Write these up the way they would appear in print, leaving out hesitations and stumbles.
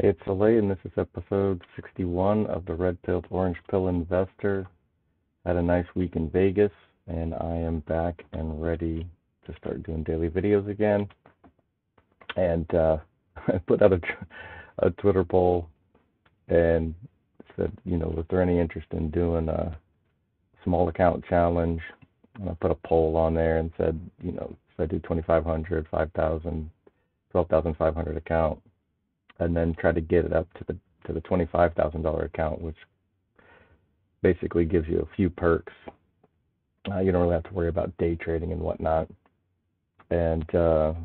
Hey, it's Soleil, and this is episode 61 of the Red Pill to Orange Pill Investor. Had a nice week in Vegas, and I am back and ready to start doing daily videos again. And I put out a Twitter poll and said, was there any interest in doing a small account challenge? And I put a poll on there and said, if I do 2,500, 5,000, 12,500 account, and then try to get it up to the $25,000 account, which basically gives you a few perks. You don't really have to worry about day trading and whatnot. And the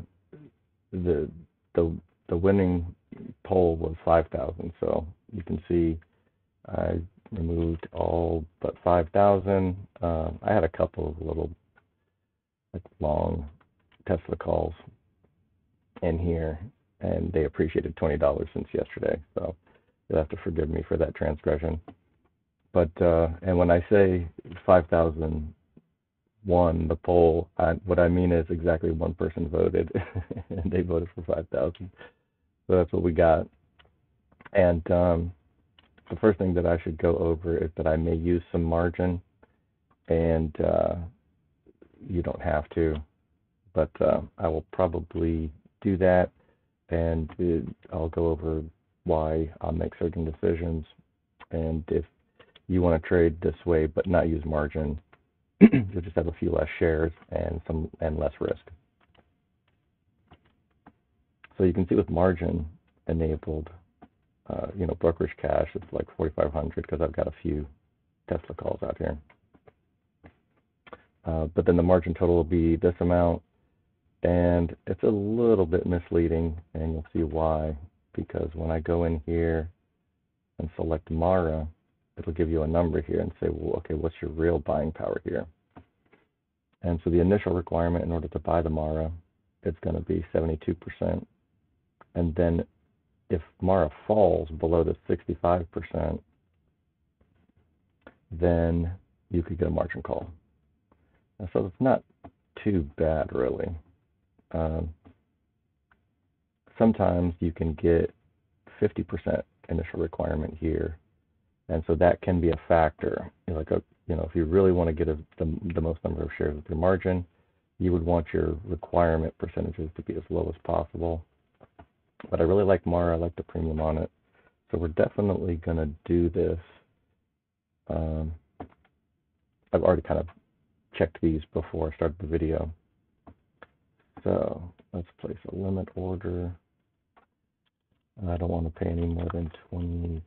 the winning poll was 5,000. So you can see I removed all but 5,000. I had a couple of little long Tesla calls in here, and they appreciated $20 since yesterday. So you'll have to forgive me for that transgression. But and when I say 5,000 won the poll, what I mean is exactly one person voted, and they voted for 5,000. So that's what we got. And the first thing that I should go over is that I may use some margin, and you don't have to, but I will probably do that, and I'll go over why I'll make certain decisions. And if you want to trade this way but not use margin, you'll just have a few less shares and less risk. So you can see with margin enabled, brokerage cash, it's like 4,500 because I've got a few Tesla calls out here. But then the margin total will be this amount, and it's a little bit misleading, and you'll see why, because when I go in here and select Mara, it'll give you a number here and say, well, okay, what's your real buying power here? And so the initial requirement in order to buy the Mara, it's going to be 72%. And then if Mara falls below the 65%, then you could get a margin call. And so it's not too bad, really. Sometimes you can get 50% initial requirement here, and so that can be a factor. If you really want to get the most number of shares with your margin, you would want your requirement percentages to be as low as possible. But I really like Mara. I like the premium on it, so we're definitely going to do this. I've already kind of checked these before I started the video. So let's place a limit order. I don't want to pay any more than 23.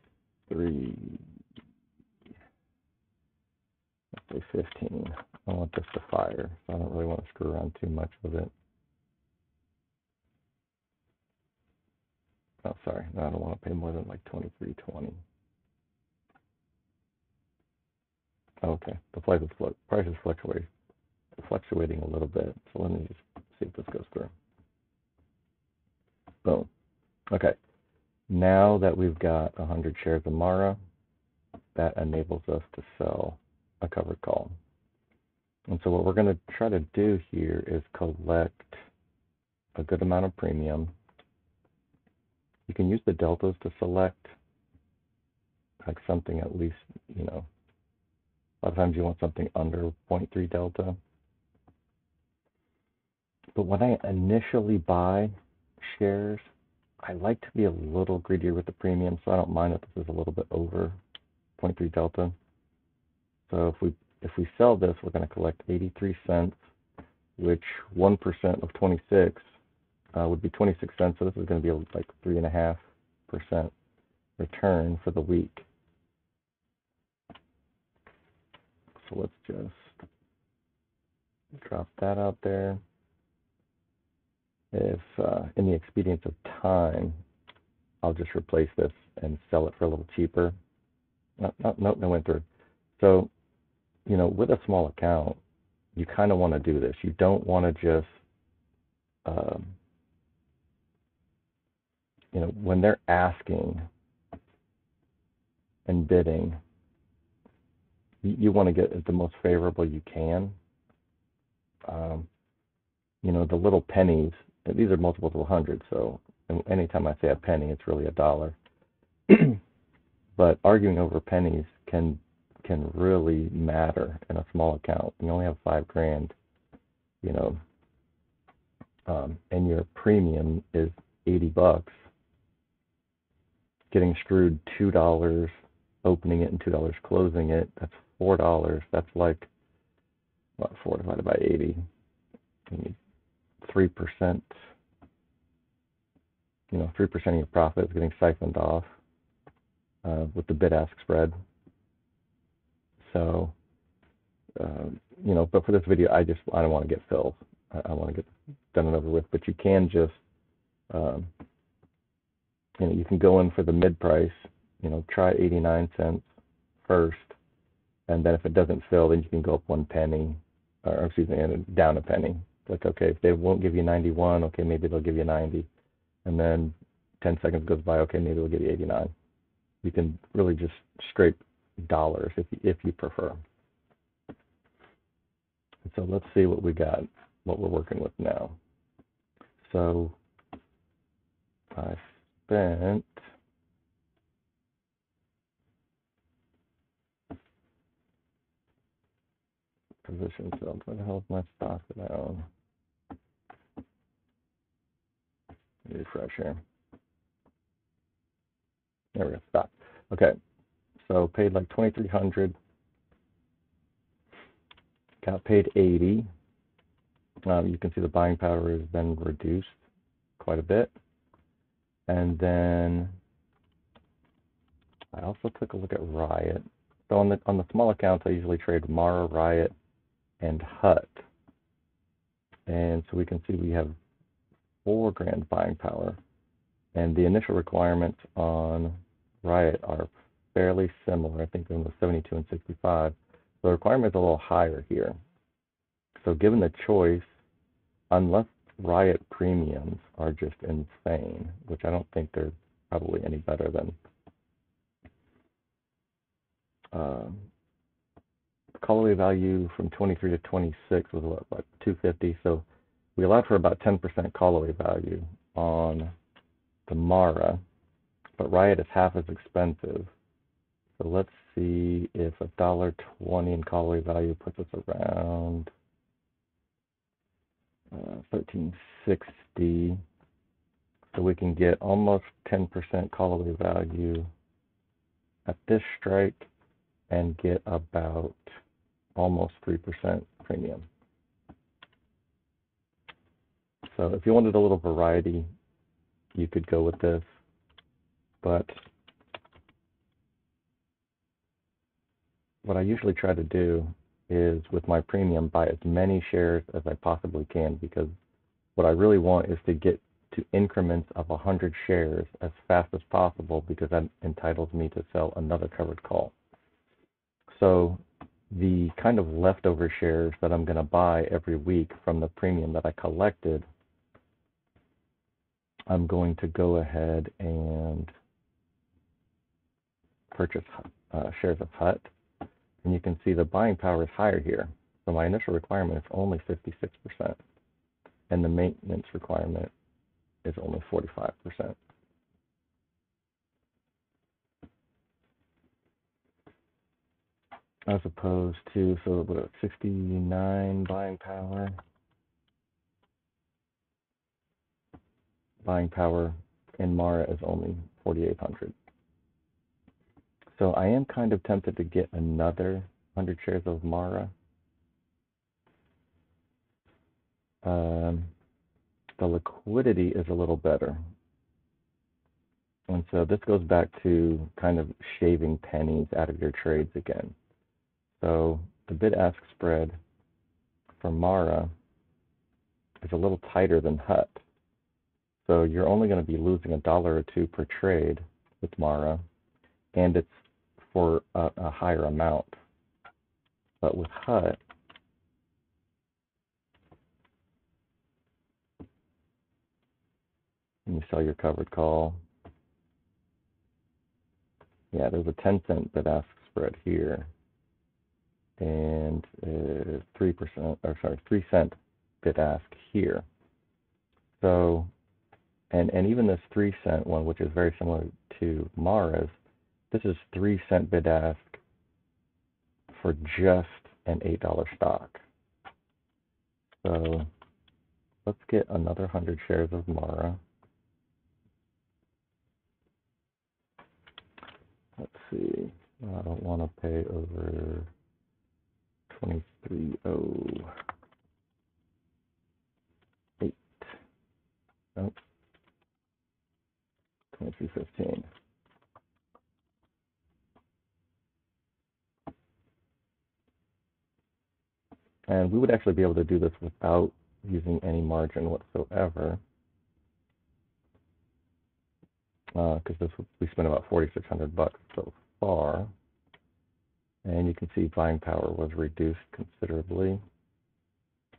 Let's say 15. I want this to fire, so I don't really want to screw around too much with it. Oh, sorry. No, I don't want to pay more than like 23.20. Okay, the price is fluctuating a little bit. So let me just see if this goes through. Boom. Okay. Now that we've got 100 shares of Mara, that enables us to sell a covered call. And so what we're going to try to do here is collect a good amount of premium. You can use the deltas to select like something at least, a lot of times you want something under 0.3 delta. But when I initially buy shares, I like to be a little greedier with the premium, so I don't mind if this is a little bit over 0.3 delta. So if we sell this, we're going to collect 83 cents, which 1% of 26 would be 26 cents. So this is going to be like 3.5% return for the week. So let's just drop that out there. If in the expedience of time, I'll just replace this and sell it for a little cheaper. No went through. So, with a small account, you kind of want to do this. You don't want to just, when they're asking and bidding, you want to get the most favorable you can. The little pennies, these are multiples of 100, so and anytime I say a penny, it's really a dollar. But arguing over pennies can really matter in a small account. You only have $5,000, you know, and your premium is $80. Getting screwed $2, opening it, and $2 closing it, that's $4. That's like, what, 4 divided by 80? 3%, 3% of your profit is getting siphoned off with the bid-ask spread. So, but for this video, I don't want to get filled. I want to get done and over with. But you can just, you can go in for the mid price. Try 89 cents first, and then if it doesn't fill, then you can go up 1 penny, or excuse me, and down a penny. Like, okay, if they won't give you 91, okay, maybe they'll give you 90, and then 10 seconds goes by, okay, maybe they'll give you 89. You can really just scrape dollars if you prefer. And so let's see what we got, what we're working with now. So I spent position sales. Where the hell is my stock now? Refresh here. There we go, stock. Okay, so paid like 2,300. Got paid 80. You can see the buying power has been reduced quite a bit. And then I also took a look at Riot. So on the small accounts, I usually trade Mara, Riot, and Hut. And so we can see we have $4,000 buying power. And the initial requirements on Riot are fairly similar. I think they're in the 72 and 65. The requirement is a little higher here. So given the choice, unless Riot premiums are just insane, which I don't think they're probably any better than call-away value from 23 to 26 was what, like 250. So we allowed for about 10% call-away value on the Mara, but Riot is half as expensive. So let's see if $1.20 in call-away value puts us around 1360. So we can get almost 10% call-away value at this strike and get about almost 3% premium. So if you wanted a little variety, you could go with this, but what I usually try to do is, with my premium, buy as many shares as I possibly can, because what I really want is to get to increments of 100 shares as fast as possible, because that entitles me to sell another covered call. So the kind of leftover shares that I'm going to buy every week from the premium that I collected, I'm going to go ahead and purchase shares of Hut. And you can see the buying power is higher here. So my initial requirement is only 56%, and the maintenance requirement is only 45%. As opposed to, so what, 69 buying power. Buying power in Mara is only 4,800. So I am kind of tempted to get another 100 shares of Mara. The liquidity is a little better. And so this goes back to kind of shaving pennies out of your trades again. So the bid-ask spread for Mara is a little tighter than Hut. So you're only going to be losing $1 or $2 per trade with Mara, and it's for a higher amount. But with Hut, when you sell your covered call, yeah, there's a 10-cent bid-ask spread here, and 3%, or sorry, 3-cent bid-ask here. So And even this 3-cent one, which is very similar to Mara's, this is 3-cent bid ask for just an $8 stock. So let's get another 100 shares of Mara. Let's see. I don't want to pay over 2308. Nope. 2315. And we would actually be able to do this without using any margin whatsoever. Because we spent about $4,600 so far. And you can see buying power was reduced considerably.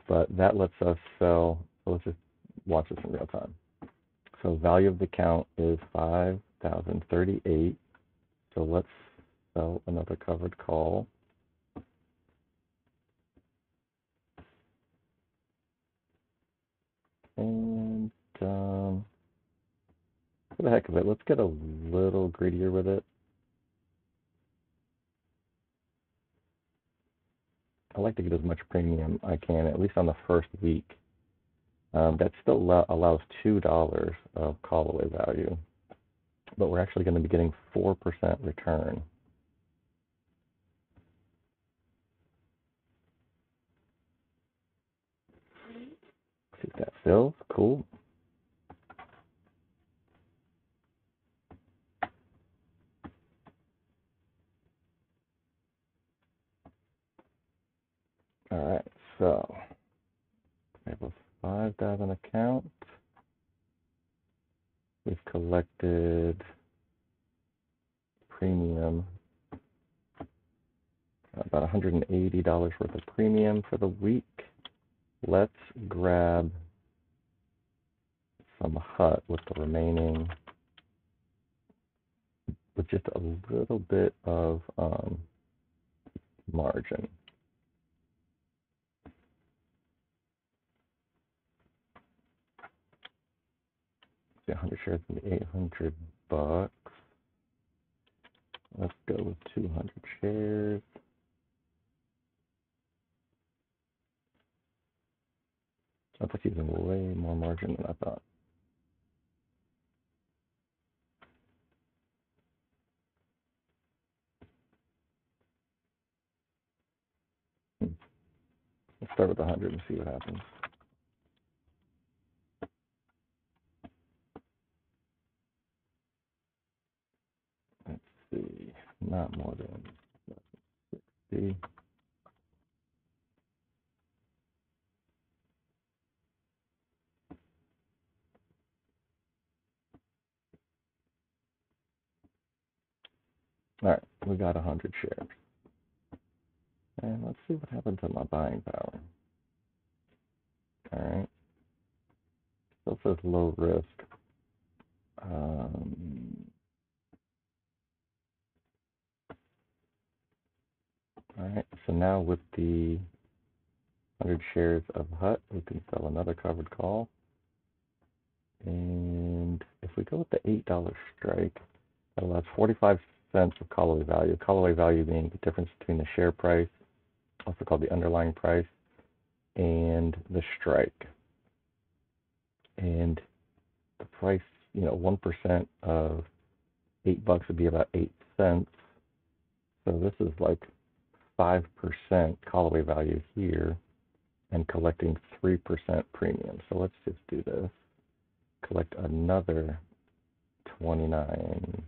But that lets us sell. So let's just watch this in real time. So value of the account is 5,038. So let's sell another covered call. And for the heck of it, let's get a little greedier with it. I like to get as much premium I can, at least on the first week. That still allows $2 of call-away value, but we're actually going to be getting 4% return. See if that fills. Cool. All right, so we have a 5,000 account. We've collected premium, about $180 worth of premium for the week. Let's grab some HUT with the remaining, with just a little bit of margin. See, 100 shares would be $800. Let's go with 200 shares. I was using way more margin than I thought. Let's start with 100 and see what happens. Let's see, not more than 60. All right, we got 100 shares. And let's see what happens to my buying power. All right. Still says low risk. All right, so now with the 100 shares of HUT, we can sell another covered call. And if we go with the $8 strike, that allows 45 cents of call-away value. Call-away value being the difference between the share price, also called the underlying price, and the strike. And the price, 1% of $8 would be about 8 cents. So this is like 5% call-away value here and collecting 3% premium. So let's just do this. Collect another $29.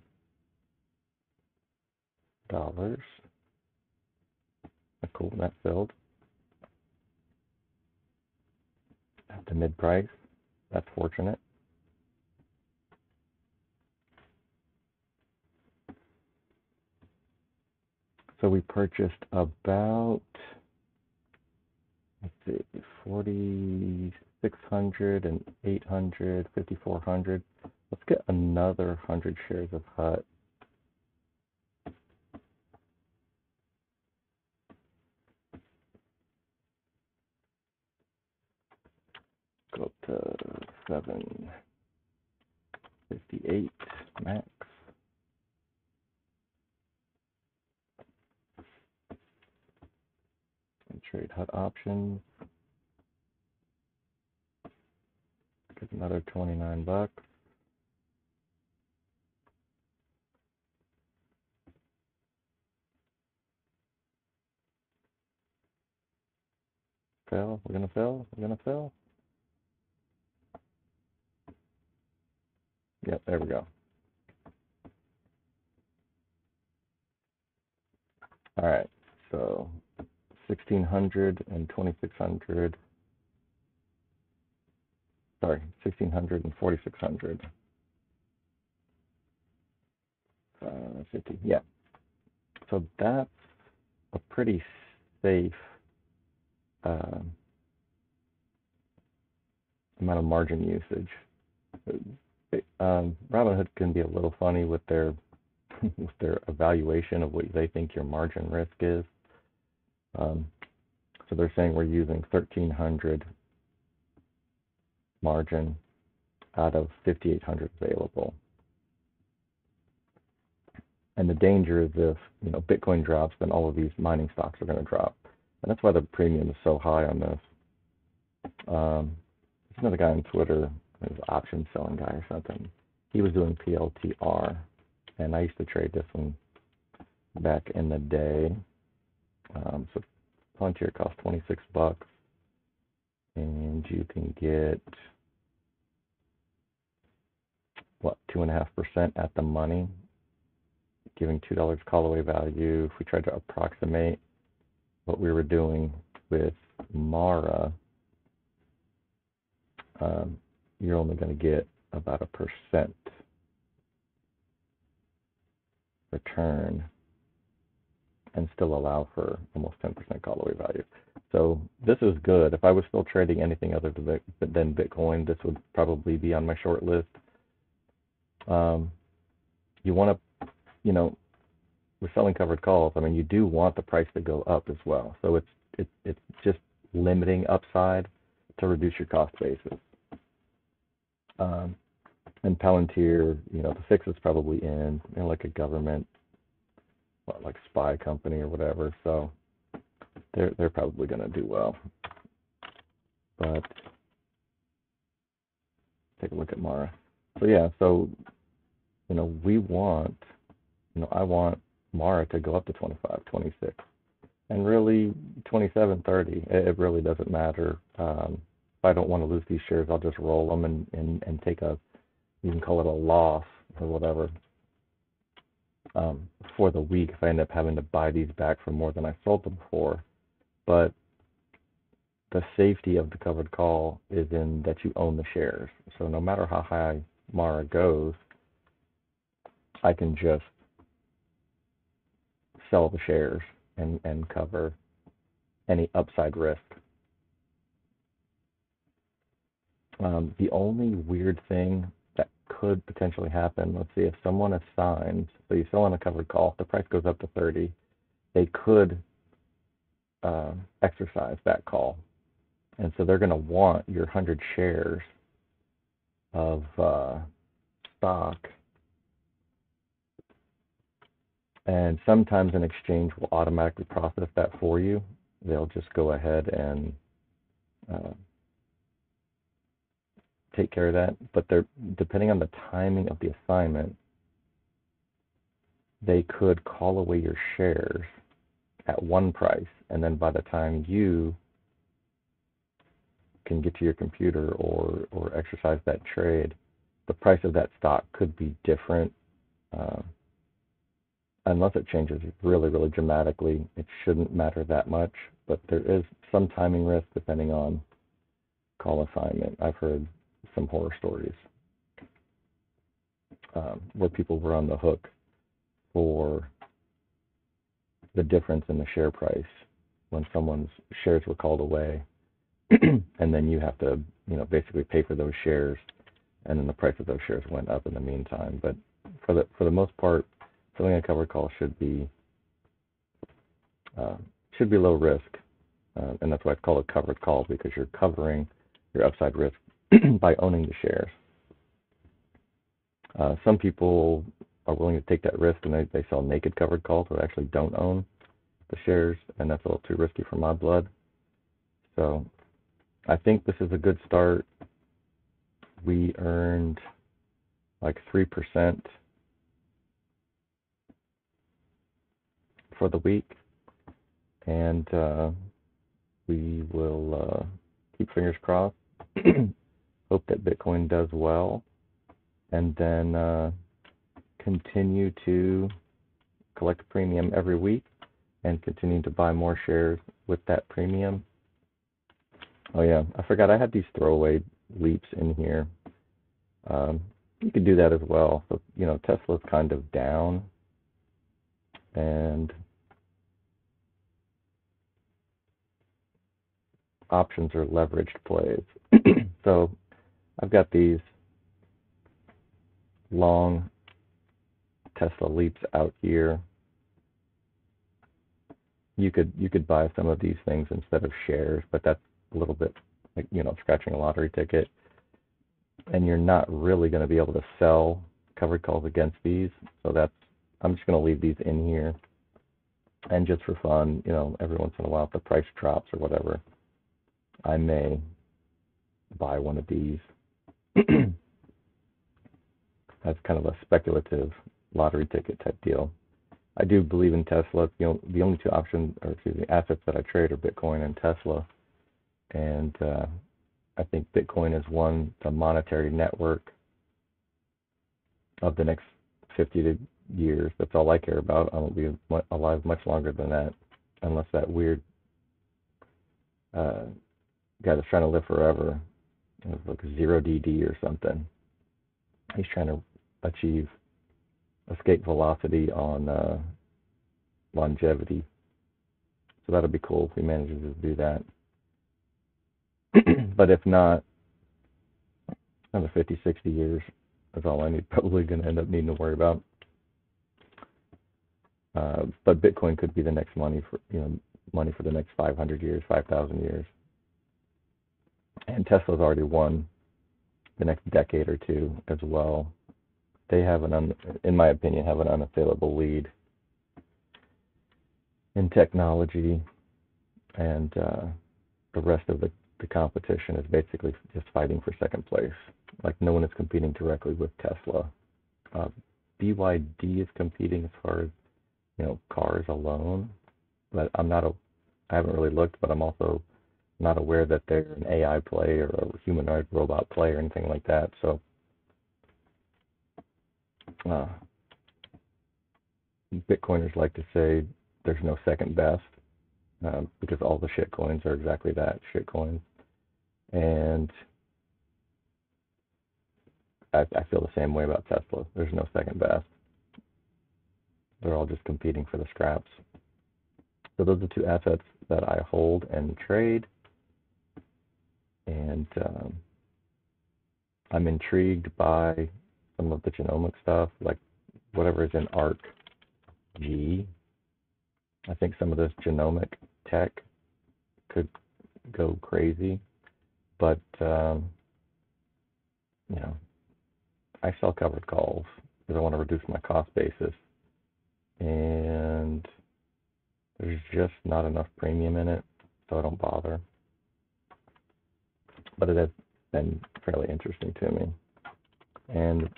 Cool, that filled. At the mid price. That's fortunate. So we purchased about, let's see, 4,600 and 800, 5,400. Let's get another 100 shares of HUT. Go up to 7. 58 max. And trade HUD options. Get another 29 bucks. Fail. We're gonna fail. We're gonna fail. Yep, there we go. All right, so 1600 and 2600. Sorry, 1600 and 4600. 50. Yeah. So that's a pretty safe amount of margin usage. Robinhood can be a little funny with their with their evaluation of what they think your margin risk is. So they're saying we're using 1,300 margin out of 5,800 available. And the danger is if Bitcoin drops, then all of these mining stocks are going to drop, and that's why the premium is so high on this. There's another guy on Twitter, there's an option selling guy or something. He was doing PLTR, and I used to trade this one back in the day. So Palantir costs 26 bucks, and you can get what, 2.5% at the money, giving $2 call away value. If we tried to approximate what we were doing with Mara, you're only going to get about 1% return and still allow for almost 10% call away value. So this is good. If I was still trading anything other than Bitcoin, this would probably be on my short list. You want to, with selling covered calls, I mean, you do want the price to go up as well. So it's just limiting upside to reduce your cost basis. And Palantir, the fix is probably in, like a government, like spy company or whatever. So they're probably going to do well. But take a look at Mara. So yeah, so we want, I want Mara to go up to 25, 26, and really 27, 30. It really doesn't matter. If I don't want to lose these shares, I'll just roll them and take you can call it a loss or whatever, for the week if I end up having to buy these back for more than I sold them for. But the safety of the covered call is in that you own the shares. So no matter how high Mara goes, I can just sell the shares and cover any upside risk. The only weird thing that could potentially happen, let's see, if someone assigns, so you sell on a covered call, if the price goes up to 30, they could exercise that call. And so they're going to want your 100 shares of stock. And sometimes an exchange will automatically process that for you. They'll just go ahead and take care of that. But depending on the timing of the assignment, they could call away your shares at one price, and then by the time you can get to your computer or exercise that trade, the price of that stock could be different. Unless it changes really, really dramatically, it shouldn't matter that much, but there is some timing risk depending on call assignment. I've heard some horror stories where people were on the hook for the difference in the share price when someone's shares were called away, and then you have to, basically pay for those shares, and then the price of those shares went up in the meantime. But for the most part, selling a covered call should be low risk, and that's why it's called a covered call, because you're covering your upside risk by owning the shares. Some people are willing to take that risk, and they sell naked covered calls that actually don't own the shares, and that's a little too risky for my blood. So I think this is a good start. We earned like 3% for the week, and we will keep fingers crossed. Hope that Bitcoin does well, and then continue to collect a premium every week and continue to buy more shares with that premium. Oh yeah, I forgot I had these throwaway leaps in here. You could do that as well. So, Tesla's kind of down, and options are leveraged plays. So I've got these long Tesla leaps out here. You could buy some of these things instead of shares, but that's a little bit like, scratching a lottery ticket. And you're not really going to be able to sell covered calls against these. So I'm just going to leave these in here. And just for fun, every once in a while, if the price drops or whatever, I may buy one of these. That's kind of a speculative lottery ticket type deal. I do believe in Tesla. The only two assets that I trade are Bitcoin and Tesla. And I think Bitcoin is the monetary network of the next 50 years. That's all I care about. I won't be alive much longer than that, unless that weird guy that's trying to live forever, like 0DD or something. He's trying to achieve escape velocity on longevity. So that'll be cool if he manages to do that. But if not, another 50, 60 years is all I'm probably going to end up needing to worry about. But Bitcoin could be the next money for the next 500 years, 5,000 years. And Tesla's already won the next decade or two as well. They have in my opinion, have an unassailable lead in technology, and the rest of the competition is basically just fighting for second place. Like, no one is competing directly with Tesla. BYD is competing as far as cars alone, but I haven't really looked, but I'm also not aware that they're an AI play or a humanoid robot play or anything like that. So Bitcoiners like to say there's no second best, because all the shit coins are exactly that, shit coins. And I feel the same way about Tesla. There's no second best. They're all just competing for the scraps. So those are two assets that I hold and trade. And I'm intrigued by some of the genomic stuff, like whatever is in ARC-G. I think some of this genomic tech could go crazy, but I sell covered calls because I want to reduce my cost basis, and there's just not enough premium in it, so I don't bother. But it has been fairly interesting to me. And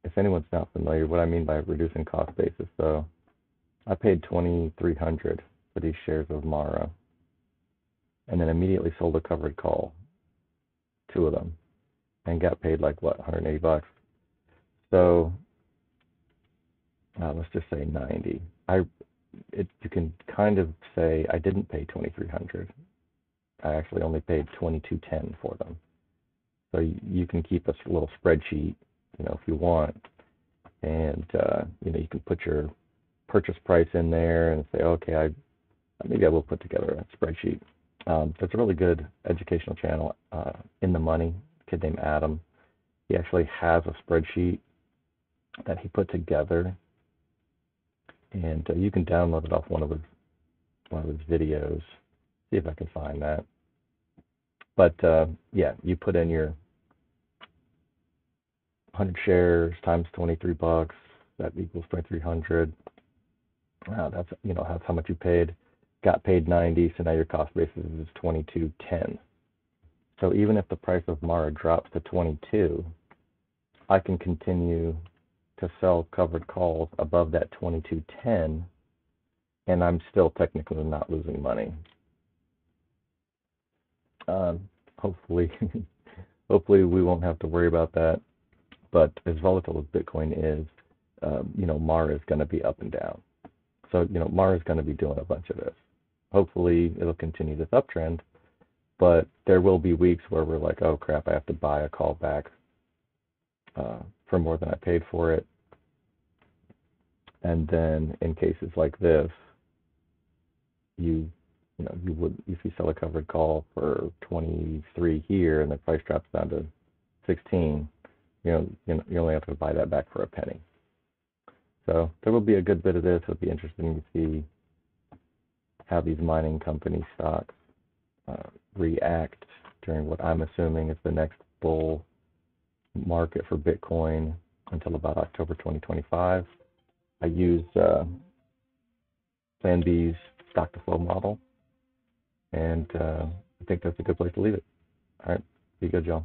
if anyone's not familiar, what I mean by reducing cost basis, though, I paid $2,300 for these shares of Mara, and then immediately sold a covered call, 2 of them, and got paid like $180. So let's just say 90. You can kind of say I didn't pay $2,300. I actually only paid $2,210 for them. So you can keep a little spreadsheet, if you want, and you can put your purchase price in there and say, okay, maybe I will put together a spreadsheet. There's a really good educational channel, In the Money, a kid named Adam. He actually has a spreadsheet that he put together, and you can download it off one of his videos. See if I can find that. But yeah, you put in your 100 shares times 23 bucks, that equals 2,300. That's, that's how much you paid. Got paid 90, so now your cost basis is 22.10. So even if the price of Mara drops to 22, I can continue to sell covered calls above that 22.10, and I'm still technically not losing money. Hopefully, hopefully we won't have to worry about that. But as volatile as Bitcoin is, Mara is going to be up and down. So, Mara is going to be doing a bunch of this. Hopefully it'll continue this uptrend, but there will be weeks where we're like, oh crap, I have to buy a call back for more than I paid for it. And then in cases like this, you would, if you sell a covered call for 23 here and the price drops down to 16, you only have to buy that back for a penny. So there will be a good bit of this. It'll be interesting to see how these mining company stocks react during what I'm assuming is the next bull market for Bitcoin until about October 2025. I use Plan B's stock to flow model, and I think that's a good place to leave it. All right, be good, y'all.